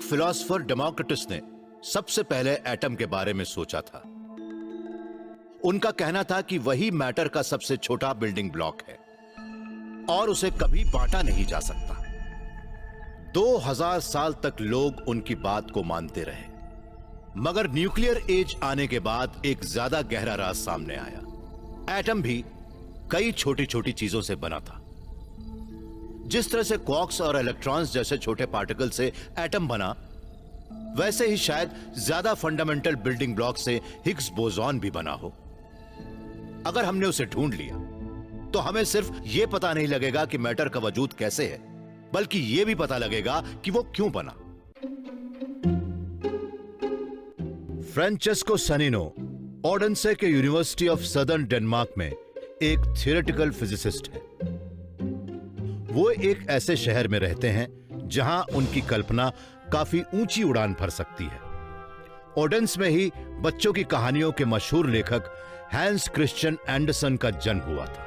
Philosopher Democritus ने सबसे पहले एटम के बारे में सोचा था। उनका कहना था कि वही मैटर का सबसे छोटा बिल्डिंग ब्लॉक है और उसे कभी बांटा नहीं जा सकता। 2000 साल तक लोग उनकी बात को मानते रहे, मगर न्यूक्लियर एज आने के बाद एक ज्यादा गहरा राज सामने आया। एटम भी कई छोटी छोटी चीजों से बना था। जिस तरह से क्वार्क्स और इलेक्ट्रॉन्स जैसे छोटे पार्टिकल से एटम बना, वैसे ही शायद ज्यादा फंडामेंटल बिल्डिंग ब्लॉक से हिग्स बोसॉन भी बना हो। अगर हमने उसे ढूंढ लिया तो हमें सिर्फ यह पता नहीं लगेगा कि मैटर का वजूद कैसे है, बल्कि यह भी पता लगेगा कि वो क्यों बना। फ्रांचेस्को सनीनो ओडेंसे के यूनिवर्सिटी ऑफ सदर्न डेनमार्क में एक थियोरेटिकल फिजिसिस्ट है। वो एक ऐसे शहर में रहते हैं जहां उनकी कल्पना काफी ऊंची उड़ान भर सकती है। ओडेंस में ही बच्चों की कहानियों के मशहूर लेखक हैंस क्रिश्चियन एंडरसन का जन्म हुआ था।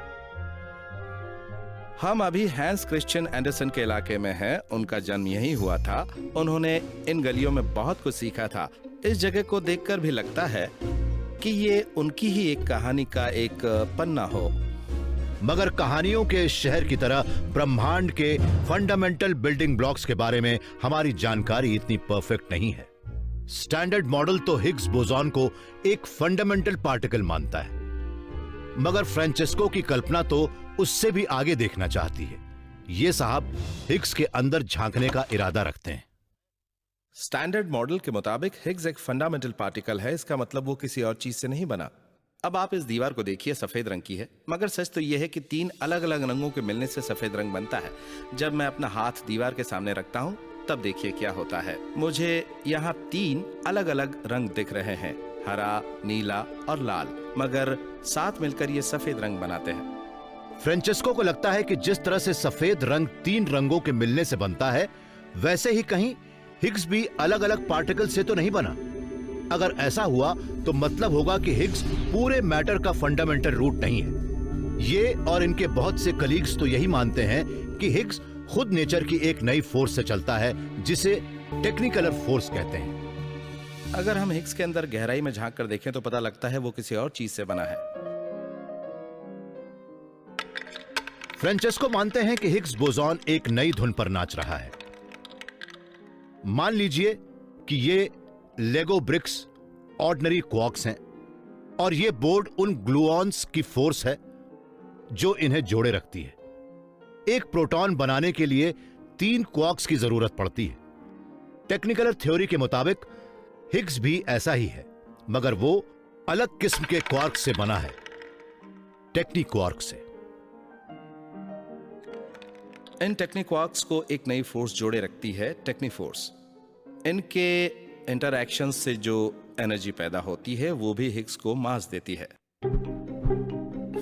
हम अभी हैंस क्रिश्चियन एंडरसन के इलाके में हैं। उनका जन्म यहीं हुआ था। उन्होंने इन गलियों में बहुत कुछ सीखा था। इस जगह को देखकर भी लगता है कि ये उनकी ही एक कहानी का एक पन्ना हो। मगर कहानियों के शहर की तरह ब्रह्मांड के फंडामेंटल बिल्डिंग ब्लॉक्स के बारे में हमारी जानकारी इतनी परफेक्ट नहीं है। स्टैंडर्ड मॉडल तो हिग्स बोसॉन को एक फंडामेंटल पार्टिकल मानता है, मगर फ्रांचेस्को की कल्पना तो उससे भी आगे देखना चाहती है। ये साहब हिग्स के अंदर झांकने का इरादा रखते हैं। स्टैंडर्ड मॉडल के मुताबिक हिग्स एक फंडामेंटल पार्टिकल है। इसका मतलब वो किसी और चीज से नहीं बना। अब आप इस दीवार को देखिए, सफेद रंग की है, मगर सच तो यह है कि 3 अलग अलग रंगों के मिलने से सफेद रंग बनता है। जब मैं अपना हाथ दीवार के सामने रखता हूं तब देखिए क्या होता है। मुझे यहाँ 3 अलग अलग रंग दिख रहे हैं, हरा, नीला और लाल, मगर साथ मिलकर ये सफेद रंग बनाते हैं। फ्रांचेस्को को लगता है कि जिस तरह से सफेद रंग 3 रंगों के मिलने से बनता है, वैसे ही कहीं हिग्स भी अलग अलग पार्टिकल से तो नहीं बना। अगर ऐसा हुआ तो मतलब होगा कि हिग्स पूरे मैटर का फंडामेंटल रूट नहीं है। ये और इनके बहुत से कलीग्स तो यही मानते हैं कि हिग्स खुद नेचर की एक नई फोर्स से चलता है, जिसे टेक्निकलर फोर्स कहते हैं। अगर हम हिग्स के अंदर गहराई में झांक कर देखें तो पता लगता है वो किसी और चीज से बना है। फ्रांचेस्को मानते हैं कि हिग्स बोसॉन एक नई धुन पर नाच रहा है। मान लीजिए कि ये लेगो ब्रिक्स ऑर्डिनरी क्वार्क्स हैं और ये बोर्ड उन ग्लूऑन्स की फोर्स है जो इन्हें जोड़े रखती है। एक प्रोटॉन बनाने के लिए 3 क्वार्क्स की जरूरत पड़ती है। टेक्निकल थ्योरी के मुताबिक हिग्स भी ऐसा ही है, मगर वो अलग किस्म के क्वार्क से बना है, टेक्नी क्वार्क से। इन टेक्नी क्वार्क्स को एक नई फोर्स जोड़े रखती है, टेक्नी फोर्स। इनके इंटरैक्शन से जो एनर्जी पैदा होती है वो भी हिग्स को मास देती है।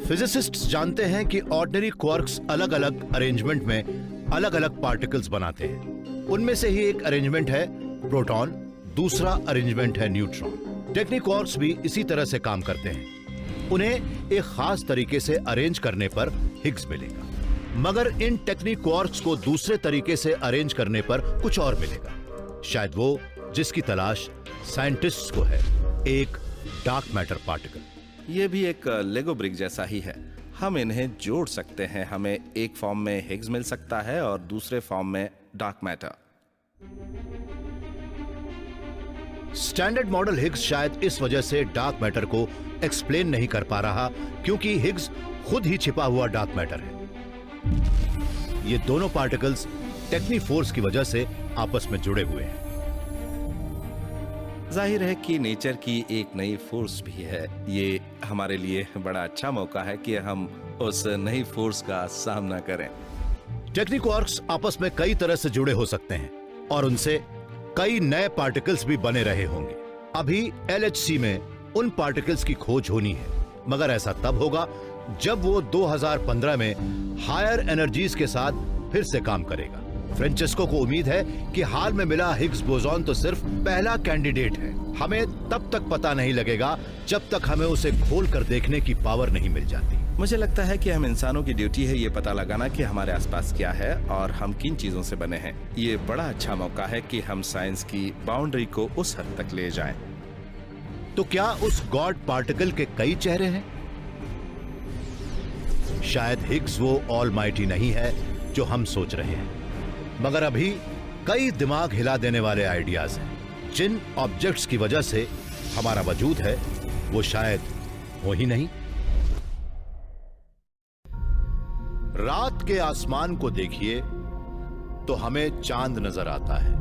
फिजिसिस्ट्स जानते हैं कि ऑर्डिनरी क्वार्क्स अलग अलग अरेंजमेंट में अलग अलग पार्टिकल्स बनाते हैं। उनमें से ही एक अरेंजमेंट है प्रोटॉन, दूसरा अरेंजमेंट है न्यूट्रॉन। टेक्नी क्वार्क्स भी इसी तरह से काम करते हैं। उन्हें एक खास तरीके से अरेंज करने पर हिग्स मिलेगा, मगर इन टेक्नी क्वार्क्स को दूसरे तरीके से अरेंज करने पर कुछ और मिलेगा। शायद वो जिसकी तलाश साइंटिस्ट्स को है, एक डार्क मैटर पार्टिकल। ये भी एक लेगो ब्रिक जैसा ही है। हम इन्हें जोड़ सकते हैं। हमें एक फॉर्म में हिग्स मिल सकता है और दूसरे फॉर्म में dark matter. Standard model Higgs शायद इस वजह से डार्क मैटर को एक्सप्लेन नहीं कर पा रहा, क्योंकि हिग्स खुद ही छिपा हुआ डार्क मैटर है। ये दोनों पार्टिकल्स टेक्नी फोर्स की वजह से आपस में जुड़े हुए हैं। जाहिर है कि नेचर की एक नई फोर्स भी है। ये हमारे लिए बड़ा अच्छा मौका है कि हम उस नई फोर्स का सामना करें। टेक्नी क्वार्क्स आपस में कई तरह से जुड़े हो सकते हैं और उनसे कई नए पार्टिकल्स भी बने रहे होंगे। अभी LHC में उन पार्टिकल्स की खोज होनी है, मगर ऐसा तब होगा जब वो 2015 में हायर एनर्जीज के साथ फिर से काम करेगा। फ्रांचेस्को को उम्मीद है कि हाल में मिला हिग्स बोसॉन तो सिर्फ पहला कैंडिडेट है। हमें तब तक पता नहीं लगेगा जब तक हमें उसे खोल कर देखने की पावर नहीं मिल जाती। मुझे लगता है कि हम इंसानों की ड्यूटी है ये पता लगाना कि हमारे आसपास क्या है और हम किन चीजों से बने हैं। ये बड़ा अच्छा मौका है कि हम साइंस की बाउंड्री को उस हद तक ले जाएं। तो क्या उस गॉड पार्टिकल के कई चेहरे हैं? शायद हिग्स वो ऑलमाइटी नहीं है जो हम सोच रहे हैं, मगर अभी कई दिमाग हिला देने वाले आइडियाज हैं। जिन ऑब्जेक्ट्स की वजह से हमारा वजूद है वो शायद हो ही नहीं। रात के आसमान को देखिए तो हमें चांद नजर आता है।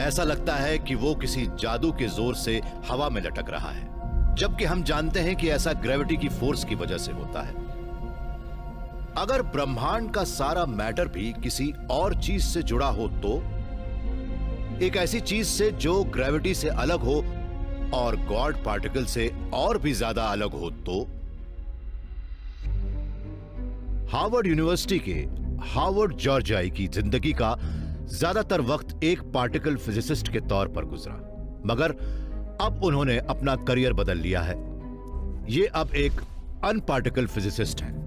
ऐसा लगता है कि वो किसी जादू के जोर से हवा में लटक रहा है, जबकि हम जानते हैं कि ऐसा ग्रेविटी की फोर्स की वजह से होता है। अगर ब्रह्मांड का सारा मैटर भी किसी और चीज से जुड़ा हो, तो एक ऐसी चीज से जो ग्रेविटी से अलग हो और गॉड पार्टिकल से और भी ज्यादा अलग हो, तो हार्वर्ड यूनिवर्सिटी के हार्वर्ड जॉर्जियाई की जिंदगी का ज्यादातर वक्त एक पार्टिकल फिजिसिस्ट के तौर पर गुजरा, मगर अब उन्होंने अपना करियर बदल लिया है। ये अब एक अनपार्टिकल फिजिसिस्ट हैं।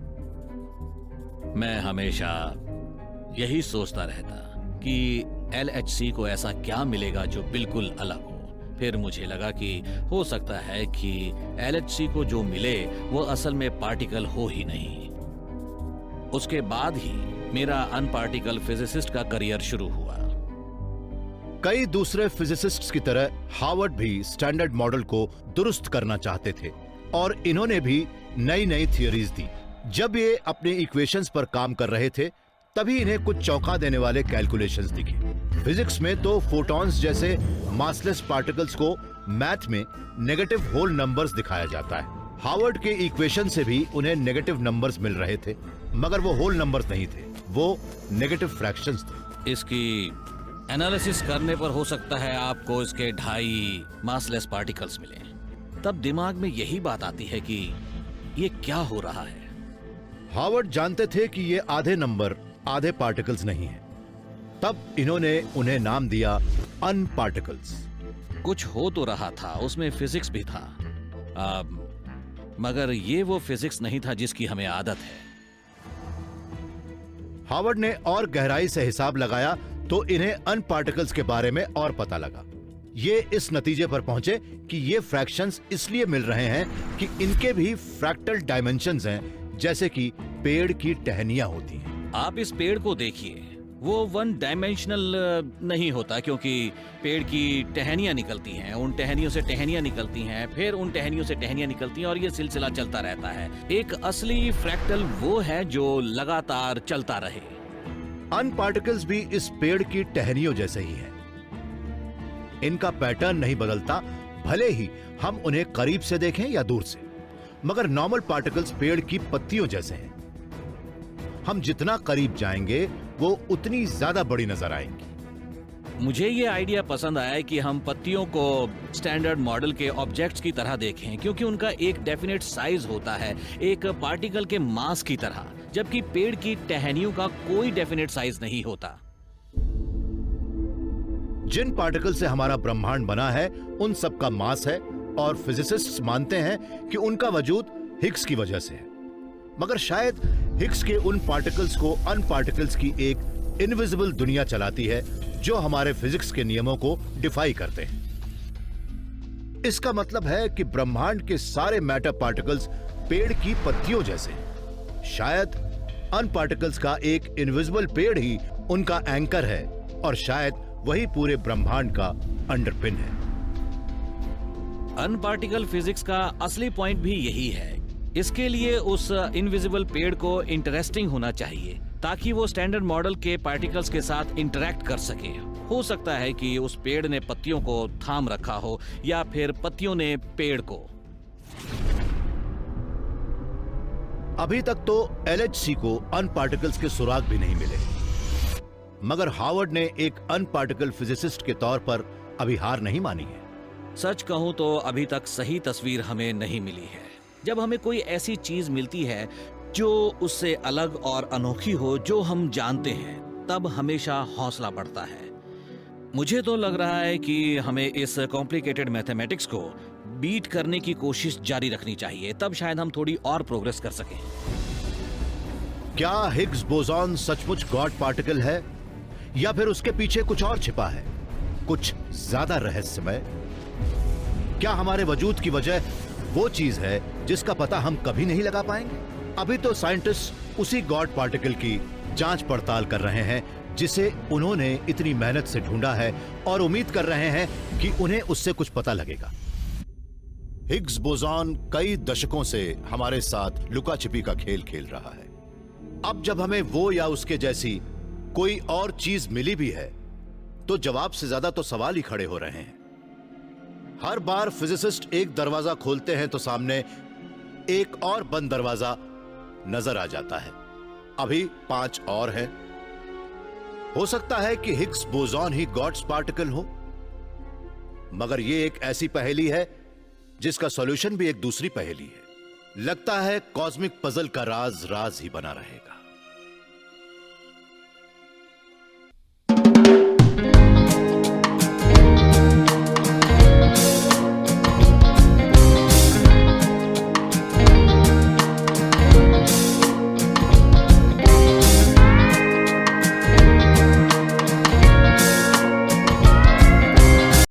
मैं हमेशा यही सोचता रहता कि LHC को ऐसा क्या मिलेगा जो बिल्कुल अलग हो। फिर मुझे लगा कि हो सकता है कि LHC को जो मिले वो असल में पार्टिकल हो ही नहीं। उसके बाद ही मेरा अनपार्टिकल फिजिसिस्ट का करियर शुरू हुआ। कई दूसरे फिजिसिस्ट्स की तरह हार्वर्ड भी स्टैंडर्ड मॉडल को दुरुस्त करना चाहते थे और इन्होंने भी नई नई थियोरीज दी। जब ये अपने इक्वेशंस पर काम कर रहे थे, तभी इन्हें कुछ चौंका देने वाले कैलकुलेशंस दिखे। फिजिक्स में तो फोटॉन्स जैसे मासलेस पार्टिकल्स को मैथ में नेगेटिव होल नंबर्स दिखाया जाता है। हार्वर्ड के इक्वेशन से भी उन्हें नेगेटिव नंबर्स मिल रहे थे, मगर वो होल नंबर्स नहीं थे, वो नेगेटिव फ्रैक्शंस थे। इसकी एनालिसिस करने पर हो सकता है आपको इसके 2.5 मासलेस पार्टिकल्स मिले। तब दिमाग में यही बात आती है कि ये क्या हो रहा है। हार्वर्ड जानते थे कि ये आधे नंबर आधे पार्टिकल्स नहीं है। तब इन्होंने उन्हें नाम दिया अनपार्टिकल्स। कुछ हो तो रहा था, उसमें फिजिक्स भी था, मगर ये वो फिजिक्स नहीं था जिसकी हमें आदत है। हार्वर्ड ने और गहराई से हिसाब लगाया तो इन्हें अनपार्टिकल्स के बारे में और पता लगा। ये इस नतीजे पर पहुंचे कि ये फ्रैक्शंस इसलिए मिल रहे हैं कि इनके भी फ्रैक्टल डायमेंशंस हैं, जैसे कि पेड़ की टहनियां होती हैं। आप इस पेड़ को देखिए, वो 1 डायमेंशनल नहीं होता, क्योंकि पेड़ की टहनियां निकलती हैं, उन टहनियों से टहनियां निकलती हैं, फिर उन टहनियों से टहनियां निकलती हैं और ये सिलसिला चलता रहता है। एक असली फ्रैक्टल वो है जो लगातार चलता रहे। अनपार्टिकल्स भी इस पेड़ की टहनियों जैसे ही हैं। इनका पैटर्न नहीं बदलता, भले ही हम उन्हें करीब से देखें या दूर से, मगर नॉर्मल पार्टिकल्स पेड़ की पत्तियों जैसे हैं। हम जितना करीब जाएंगे वो उतनी ज्यादा बड़ी नजर आएंगी। मुझे ये आइडिया पसंद आया कि हम पत्तियों को स्टैंडर्ड मॉडल के ऑब्जेक्ट्स की तरह देखें, क्योंकि उनका एक डेफिनेट साइज होता है, एक पार्टिकल के मास की तरह, जबकि पेड़ की टहनियों का कोई डेफिनेट साइज नहीं होता। जिन पार्टिकल से हमारा ब्रह्मांड बना है उन सब का मास है, और फिजिसिस्ट्स मानते हैं कि उनका वजूद हिग्स की वजह से है। मगर शायद हिग्स के उन पार्टिकल्स को अनपार्टिकल्स की एक इनविजिबल दुनिया चलाती है जो हमारे फिजिक्स के नियमों को डिफाई करते हैं। इसका मतलब है कि ब्रह्मांड के सारे मैटर पार्टिकल्स पेड़ की पत्तियों जैसे हैं। शायद अनपार्टिकल्स का एक इनविजिबल पेड़ ही उनका एंकर है, और शायद वही पूरे ब्रह्मांड का अंडरपिन है। अनपार्टिकल फिजिक्स का असली पॉइंट भी यही है। इसके लिए उस इनविजिबल पेड़ को इंटरेस्टिंग होना चाहिए, ताकि वो स्टैंडर्ड मॉडल के पार्टिकल्स के साथ इंटरैक्ट कर सके। हो सकता है कि उस पेड़ ने पत्तियों को थाम रखा हो, या फिर पत्तियों ने पेड़ को। अभी तक तो LHC को अनपार्टिकल्स के सुराग भी नहीं मिले, मगर हार्वर्ड ने एक अनपार्टिकल फिजिसिस्ट के तौर पर अभी हार नहीं मानी है। सच कहूं तो अभी तक सही तस्वीर हमें नहीं मिली है। जब हमें कोई ऐसी चीज मिलती है जो उससे अलग और अनोखी हो, जो हम जानते हैं, तब हमेशा हौसला बढ़ता है। मुझे तो लग रहा है कि हमें इस कॉम्प्लिकेटेड मैथमेटिक्स को बीट करने की कोशिश जारी रखनी चाहिए, तब शायद हम थोड़ी और प्रोग्रेस कर सकें। क्या हिग्स बोसॉन सचमुच गॉड पार्टिकल है या फिर उसके पीछे कुछ और छिपा है, कुछ ज्यादा रहस्यमय? क्या हमारे वजूद की वजह वो चीज है जिसका पता हम कभी नहीं लगा पाएंगे? अभी तो साइंटिस्ट उसी गॉड पार्टिकल की जांच पड़ताल कर रहे हैं जिसे उन्होंने इतनी मेहनत से ढूंढा है, और उम्मीद कर रहे हैं कि उन्हें उससे कुछ पता लगेगा। हिग्स बोसॉन कई दशकों से हमारे साथ लुका छिपी का खेल खेल रहा है। अब जब हमें वो या उसके जैसी कोई और चीज मिली भी है तो जवाब से ज्यादा तो सवाल ही खड़े हो रहे हैं। हर बार फिजिसिस्ट एक दरवाजा खोलते हैं तो सामने एक और बंद दरवाजा नजर आ जाता है। अभी 5 और हैं। हो सकता है कि हिग्स बोसॉन ही गॉड्स पार्टिकल हो, मगर यह एक ऐसी पहेली है जिसका सॉल्यूशन भी एक दूसरी पहेली है। लगता है कॉस्मिक पजल का राज राज ही बना रहेगा।